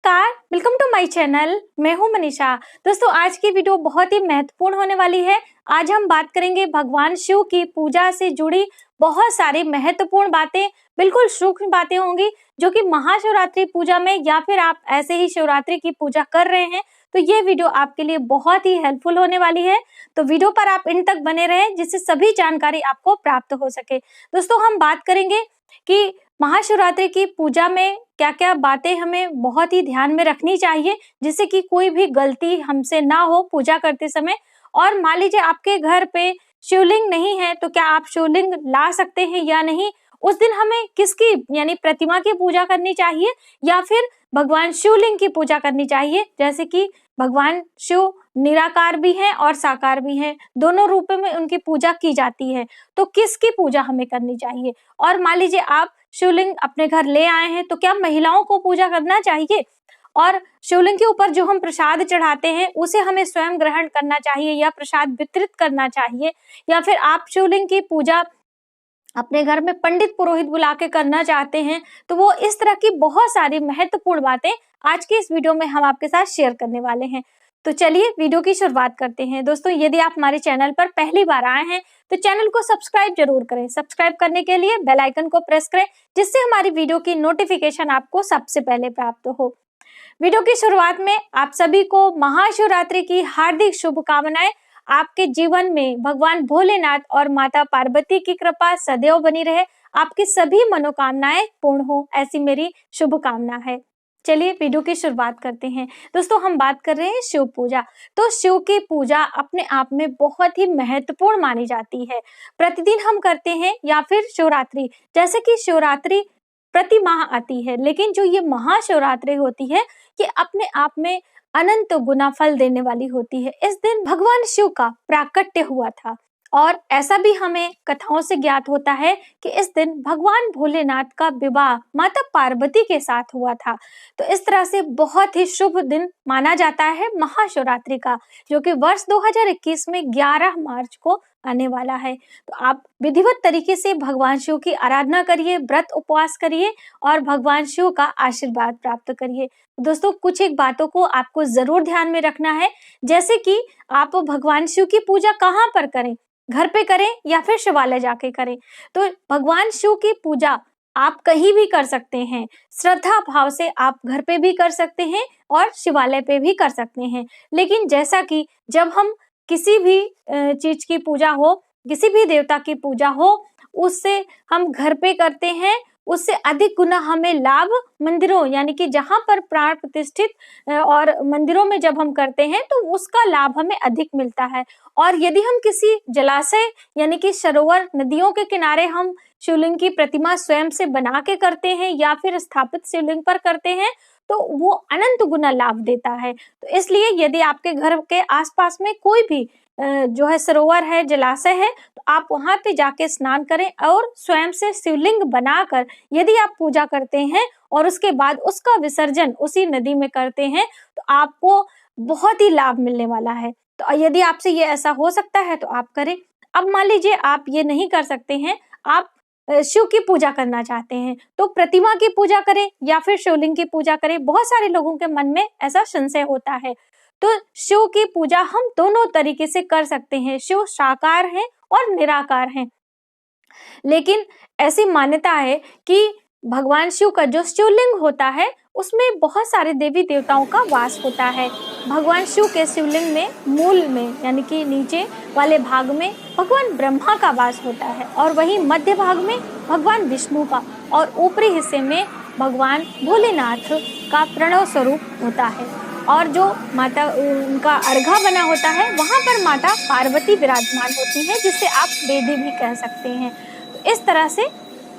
नमस्कार, welcome to my channel. मैं हूं मनीषा। दोस्तों, आज की वीडियो बहुत ही महत्वपूर्ण होने वाली है। आज हम बात करेंगे भगवान शिव की पूजा से जुड़ी बहुत सारी महत्वपूर्ण बातें, बिल्कुल सूक्ष्म बातें होंगी जो कि महाशिवरात्रि पूजा में या फिर आप ऐसे ही शिवरात्रि की पूजा कर रहे हैं तो ये वीडियो आपके लिए बहुत ही हेल्पफुल होने वाली है। तो वीडियो पर आप इन तक बने रहें जिससे सभी जानकारी आपको प्राप्त हो सके। दोस्तों, हम बात करेंगे कि महाशिवरात्रि की पूजा में क्या-क्या बातें हमें बहुत ही ध्यान में रखनी चाहिए जिससे कि कोई भी गलती हमसे ना हो पूजा करते समय। और मान लीजिए आपके घर पे शिवलिंग नहीं है तो क्या आप शिवलिंग ला सकते हैं या नहीं? उस दिन हमें किसकी यानी प्रतिमा की पूजा करनी चाहिए या फिर भगवान शिवलिंग की पूजा करनी चाहिए? जैसे कि भगवान शिव निराकार भी हैं और साकार भी हैं, दोनों रूपों में उनकी पूजा की जाती है। तो किसकी पूजा हमें करनी चाहिए? और मान लीजिए आप शिवलिंग अपने घर ले आए हैं तो क्या महिलाओं को पूजा करना चाहिए? और शिवलिंग के ऊपर जो हम प्रसाद चढ़ाते हैं उसे हमें स्वयं ग्रहण करना चाहिए या प्रसाद वितरित करना चाहिए? या फिर आप शिवलिंग की पूजा अपने घर में पंडित पुरोहित बुला के करना चाहते हैं? तो वो इस तरह की बहुत सारी महत्वपूर्ण बातें आज की इस वीडियो में हम आपके साथ शेयर करने वाले हैं। तो चलिए वीडियो की शुरुआत करते हैं। दोस्तों, यदि आप हमारे चैनल पर पहली बार आए हैं तो चैनल को सब्सक्राइब जरूर करें। सब्सक्राइब करने के लिए बेल आइकन को प्रेस करें जिससे हमारी वीडियो की नोटिफिकेशन आपको सबसे पहले प्राप्त हो। वीडियो की शुरुआत में आप सभी को महाशिवरात्रि की हार्दिक शुभकामनाएं। आपके जीवन में भगवान भोलेनाथ और माता पार्वती की कृपा सदैव बनी रहे, आपकी सभी मनोकामनाएं पूर्ण हो, ऐसी मेरी शुभकामना है। चलिए वीडियो की शुरुआत करते हैं। दोस्तों, हम बात कर रहे हैं शिव पूजा। तो शिव की पूजा अपने आप में बहुत ही महत्वपूर्ण मानी जाती है। प्रतिदिन हम करते हैं या फिर शिवरात्रि, जैसे कि शिवरात्रि प्रति माह आती है, लेकिन जो ये महाशिवरात्रि होती है ये अपने आप में अनंत गुना फल देने वाली होती है। इस दिन भगवान शिव का प्राकट्य हुआ था और ऐसा भी हमें कथाओं से ज्ञात होता है कि इस दिन भगवान भोलेनाथ का विवाह माता पार्वती के साथ हुआ था। तो इस तरह से बहुत ही शुभ दिन माना जाता है महाशिवरात्रि का, जो कि वर्ष 2021 में 11 मार्च को आने वाला है। तो आप विधिवत तरीके से भगवान शिव की आराधना करिए, व्रत उपवास करिए और भगवान शिव का आशीर्वाद प्राप्त करिए। दोस्तों, कुछ एक बातों को आपको जरूर ध्यान में रखना है, जैसे कि आप भगवान शिव की पूजा कहाँ पर करें, घर पे करें या फिर शिवालय जाके करें। तो भगवान शिव की पूजा आप कहीं भी कर सकते हैं। श्रद्धा भाव से आप घर पे भी कर सकते हैं और शिवालय पे भी कर सकते हैं। लेकिन जैसा कि जब हम किसी भी चीज की पूजा हो, किसी भी देवता की पूजा हो, उससे हम घर पे करते हैं, उससे अधिक गुना हमें लाभ मंदिरों यानी कि जहां पर प्राण प्रतिष्ठित और मंदिरों में जब हम करते हैं तो उसका लाभ हमें अधिक मिलता है। और यदि हम किसी जलाशय यानी कि सरोवर, नदियों के किनारे हम शिवलिंग की प्रतिमा स्वयं से बना के करते हैं या फिर स्थापित शिवलिंग पर करते हैं तो वो अनंत गुना लाभ देता है। तो इसलिए यदि आपके घर के आसपास में कोई भी जो है सरोवर है, जलाशय है, तो आप वहां पे जाके स्नान करें और स्वयं से शिवलिंग बनाकर यदि आप पूजा करते हैं और उसके बाद उसका विसर्जन उसी नदी में करते हैं तो आपको बहुत ही लाभ मिलने वाला है। तो यदि आपसे ये ऐसा हो सकता है तो आप करें। अब मान लीजिए आप ये नहीं कर सकते हैं, आप शिव की पूजा करना चाहते हैं तो प्रतिमा की पूजा करें या फिर शिवलिंग की पूजा करें। बहुत सारे लोगों के मन में ऐसा संशय होता है। तो शिव की पूजा हम दोनों तरीके से कर सकते हैं। शिव साकार हैं और निराकार हैं, लेकिन ऐसी मान्यता है कि भगवान शिव का जो शिवलिंग होता है उसमें बहुत सारे देवी देवताओं का वास होता है। भगवान शिव के शिवलिंग में मूल में यानी कि नीचे वाले भाग में भगवान ब्रह्मा का वास होता है और वहीं मध्य भाग में भगवान विष्णु का और ऊपरी हिस्से में भगवान भोलेनाथ का प्रणव स्वरूप होता है। और जो माता उनका अर्घा बना होता है वहां पर माता पार्वती विराजमान होती है, जिसे आप देवी भी कह सकते हैं। तो इस तरह से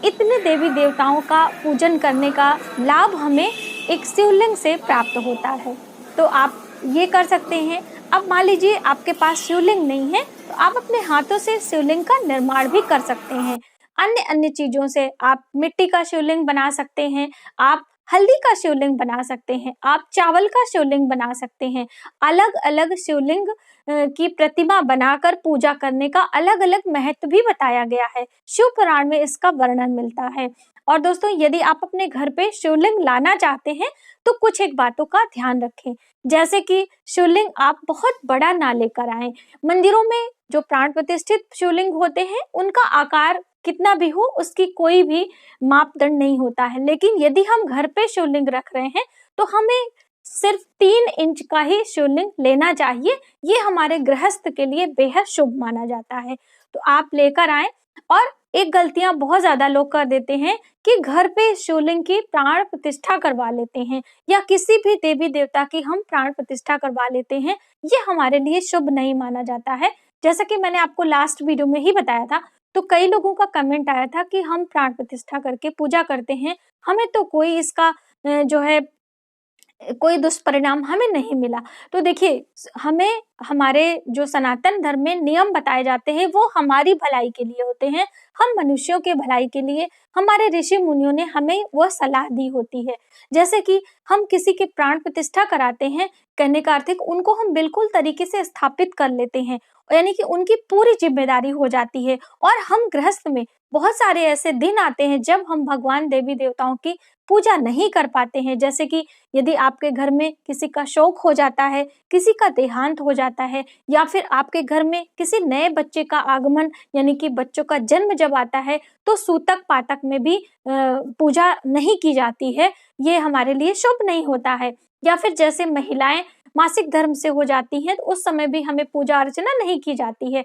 इतने देवी देवताओं का पूजन करने का लाभ हमें एक शिवलिंग से प्राप्त होता है। तो आप ये कर सकते हैं। अब मान लीजिए आपके पास शिवलिंग नहीं है तो आप अपने हाथों से शिवलिंग का निर्माण भी कर सकते हैं। अन्य अन्य चीजों से आप मिट्टी का शिवलिंग बना सकते हैं, आप हल्दी का शिवलिंग बना सकते हैं, आप चावल का शिवलिंग बना सकते हैं। अलग अलग शिवलिंग की प्रतिमा बनाकर पूजा करने का अलग अलग महत्व भी बताया गया है, शिव पुराण में इसका वर्णन मिलता है। और दोस्तों, यदि आप अपने घर पे शिवलिंग लाना चाहते हैं तो कुछ एक बातों का ध्यान रखें, जैसे कि शिवलिंग आप बहुत बड़ा ना लेकर आएं। मंदिरों में जो प्राण प्रतिष्ठित शिवलिंग होते हैं उनका आकार कितना भी हो, उसकी कोई भी मापदंड नहीं होता है, लेकिन यदि हम घर पे शिवलिंग रख रहे हैं तो हमें सिर्फ 3 इंच का ही शिवलिंग लेना चाहिए। ये हमारे गृहस्थ के लिए बेहद शुभ माना जाता है। तो आप लेकर आए। और एक गलतियां बहुत ज्यादा लोग कर देते हैं कि घर पे शिवलिंग की प्राण प्रतिष्ठा करवा लेते हैं, या किसी भी देवी देवता की हम प्राण प्रतिष्ठा करवा लेते हैं। ये हमारे लिए शुभ नहीं माना जाता है। जैसा कि मैंने आपको लास्ट वीडियो में ही बताया था, तो कई लोगों का कमेंट आया था कि हम प्राण प्रतिष्ठा करके पूजा करते हैं, हमें तो कोई इसका जो है कोई दुष्परिणाम हमें नहीं मिला। तो देखिए, हमें हमारे जो सनातन धर्म में नियम बताए जाते हैं वो हमारी भलाई के लिए होते हैं, हम मनुष्यों के भलाई के लिए हमारे ऋषि मुनियों ने हमें वो सलाह दी होती है। जैसे कि हम किसी की प्राण प्रतिष्ठा कराते हैं, कहने का अर्थ है कि उनको हम बिल्कुल तरीके से स्थापित कर लेते हैं, यानी कि उनकी पूरी जिम्मेदारी हो जाती है। और हम गृहस्थ में बहुत सारे ऐसे दिन आते हैं जब हम भगवान देवी देवताओं की पूजा नहीं कर पाते हैं। जैसे कि यदि आपके घर में किसी का शोक हो जाता है, किसी का देहांत हो जाता है, या फिर आपके घर में किसी नए बच्चे का आगमन यानी कि बच्चों का जन्म जब आता है, तो सूतक पातक में भी पूजा नहीं की जाती है, ये हमारे लिए शुभ नहीं होता है। या फिर जैसे महिलाएं मासिक धर्म से हो जाती हैं, तो उस समय भी हमें पूजा अर्चना नहीं की जाती है।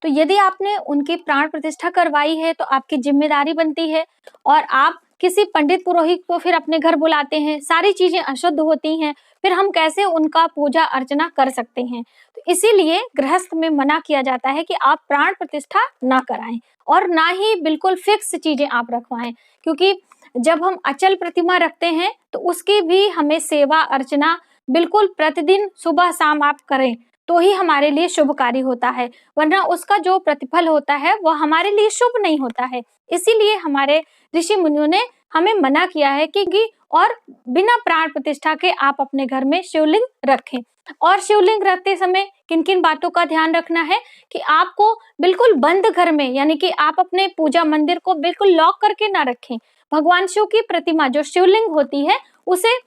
तो यदि आपने उनकी प्राण प्रतिष्ठा करवाई है तो आपकी जिम्मेदारी बनती है। और आप किसी पंडित पुरोहित को फिर अपने घर बुलाते हैं, सारी चीजें अशुद्ध होती हैं, फिर हम कैसे उनका पूजा अर्चना कर सकते हैं। तो इसीलिए गृहस्थ में मना किया जाता है कि आप प्राण प्रतिष्ठा ना कराएं, और ना ही बिल्कुल फिक्स चीजें आप रखवाएं, क्योंकि जब हम अचल प्रतिमा रखते हैं तो उसकी भी हमें सेवा अर्चना बिल्कुल प्रतिदिन सुबह शाम आप करें तो ही हमारे लिए शुभकारी होता है, वरना उसका जो प्रतिफल होता है वह हमारे लिए शुभ नहीं होता है। इसीलिए हमारे ऋषि मुनियों ने हमें मना किया है कि और बिना प्राण प्रतिष्ठा के आप अपने घर में शिवलिंग रखें। और शिवलिंग रखते समय किन किन बातों का ध्यान रखना है कि आपको बिल्कुल बंद घर में, यानी कि आप अपने पूजा मंदिर को बिल्कुल लॉक करके ना रखें। भगवान शिव की प्रतिमा जो शिवलिंग होती है उसे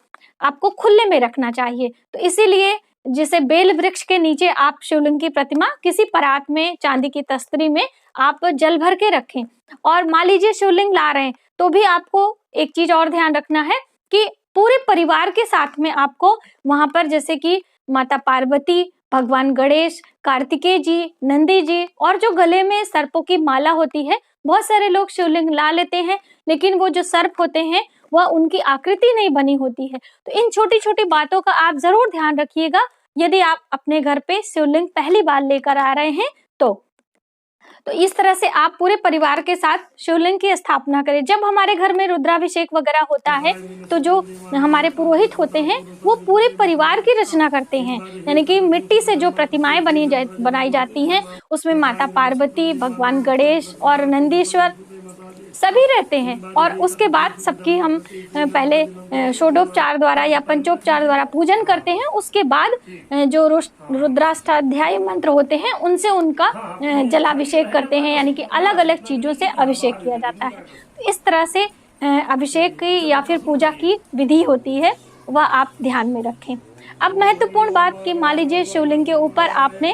आपको खुले में रखना चाहिए। तो इसीलिए जैसे बेल वृक्ष के नीचे आप शिवलिंग की प्रतिमा किसी परात में, चांदी की तस्तरी में आप जल भर के रखें। और मान लीजिए शिवलिंग ला रहे हैं तो भी आपको एक चीज और ध्यान रखना है कि पूरे परिवार के साथ में आपको वहां पर, जैसे कि माता पार्वती, भगवान गणेश, कार्तिकेय जी, नंदी जी, और जो गले में सर्पों की माला होती है, बहुत सारे लोग शिवलिंग ला लेते हैं लेकिन वो जो सर्प होते हैं वह उनकी आकृति नहीं बनी होती है। तो इन छोटी छोटी बातों का आप जरूर ध्यान रखिएगा यदि आप अपने घर पे शिवलिंग पहली बार लेकर आ रहे हैं तो इस तरह से आप पूरे परिवार के साथ शिवलिंग की स्थापना करें। जब हमारे घर में रुद्राभिषेक वगैरह होता है तो जो हमारे पुरोहित होते हैं वो पूरे परिवार की रचना करते हैं, यानी कि मिट्टी से जो प्रतिमाएं बनाई जाती हैं उसमें माता पार्वती, भगवान गणेश और नंदीश्वर सभी रहते हैं। और उसके बाद सबकी हम पहले षोडोपचार द्वारा या पंचोपचार द्वारा पूजन करते हैं। उसके बाद जो रुद्राष्टाध्यायी मंत्र होते हैं उनसे उनका जलाभिषेक करते हैं, यानी कि अलग अलग चीजों से अभिषेक किया जाता है। तो इस तरह से अभिषेक की या फिर पूजा की विधि होती है, वह आप ध्यान में रखें। अब महत्वपूर्ण बात कि मान लीजिए शिवलिंग के ऊपर आपने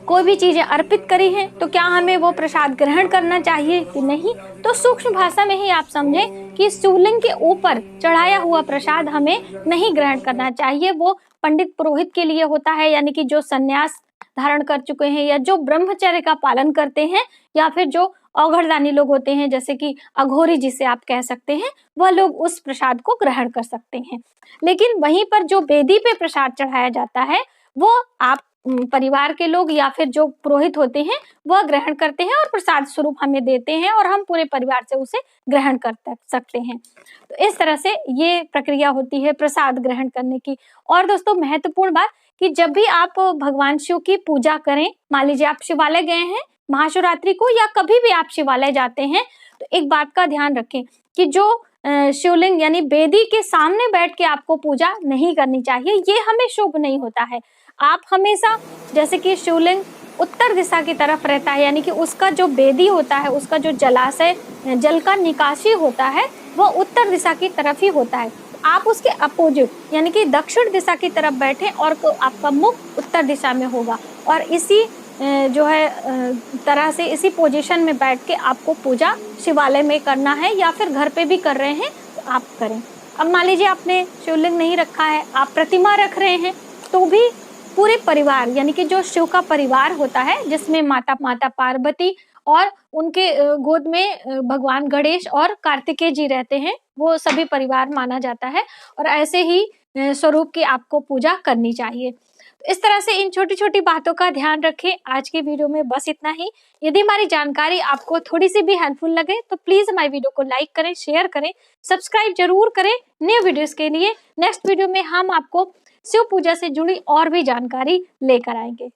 कोई भी चीजें अर्पित करी हैं तो क्या हमें वो प्रसाद ग्रहण करना चाहिए कि नहीं। तो सूक्ष्म भाषा में ही आप समझें कि शिवलिंग के ऊपर चढ़ाया हुआ प्रसाद हमें नहीं ग्रहण करना चाहिए, वो पंडित पुरोहित के लिए होता है, यानी कि जो संन्यास धारण कर चुके हैं या जो ब्रह्मचर्य का पालन करते हैं, या फिर जो औघड़दानी लोग होते हैं, जैसे कि अघोरी जिसे आप कह सकते हैं, वह लोग उस प्रसाद को ग्रहण कर सकते हैं। लेकिन वहीं पर जो वेदी पे प्रसाद चढ़ाया जाता है वो आप परिवार के लोग या फिर जो पुरोहित होते हैं वह ग्रहण करते हैं और प्रसाद स्वरूप हमें देते हैं और हम पूरे परिवार से उसे ग्रहण कर सकते हैं। तो इस तरह से ये प्रक्रिया होती है प्रसाद ग्रहण करने की। और दोस्तों महत्वपूर्ण बात कि जब भी आप भगवान शिव की पूजा करें, मान लीजिए आप शिवालय गए हैं महाशिवरात्रि को या कभी भी आप शिवालय जाते हैं, तो एक बात का ध्यान रखें कि जो शिवलिंग यानी वेदी के सामने बैठ के आपको पूजा नहीं करनी चाहिए, ये हमें शुभ नहीं होता है। आप हमेशा, जैसे कि शिवलिंग उत्तर दिशा की तरफ रहता है, यानी कि उसका जो वेदी होता है, उसका जो जलाशय, जल का निकासी होता है, वो उत्तर दिशा की तरफ ही होता है। आप उसके अपोजिट यानी कि दक्षिण दिशा की तरफ बैठे और आपका मुख उत्तर दिशा में होगा, और इसी जो है तरह से इसी पोजीशन में बैठ के आपको पूजा शिवालय में करना है, या फिर घर पे भी कर रहे हैं तो आप करें। अब मान लीजिए आपने शिवलिंग नहीं रखा है, आप प्रतिमा रख रहे हैं, तो भी पूरे परिवार यानी कि जो शिव का परिवार होता है, जिसमें माता पार्वती और उनके गोद में भगवान गणेश और कार्तिकेय जी रहते हैं, वो सभी परिवार माना जाता है, और ऐसे ही स्वरूप की आपको पूजा करनी चाहिए। तो इस तरह से इन छोटी छोटी बातों का ध्यान रखें। आज की वीडियो में बस इतना ही। यदि हमारी जानकारी आपको थोड़ी सी भी हेल्पफुल लगे तो प्लीज हमारी वीडियो को लाइक करें, शेयर करें, सब्सक्राइब जरूर करें न्यू वीडियोस के लिए। नेक्स्ट वीडियो में हम आपको शिव पूजा से जुड़ी और भी जानकारी लेकर आएंगे।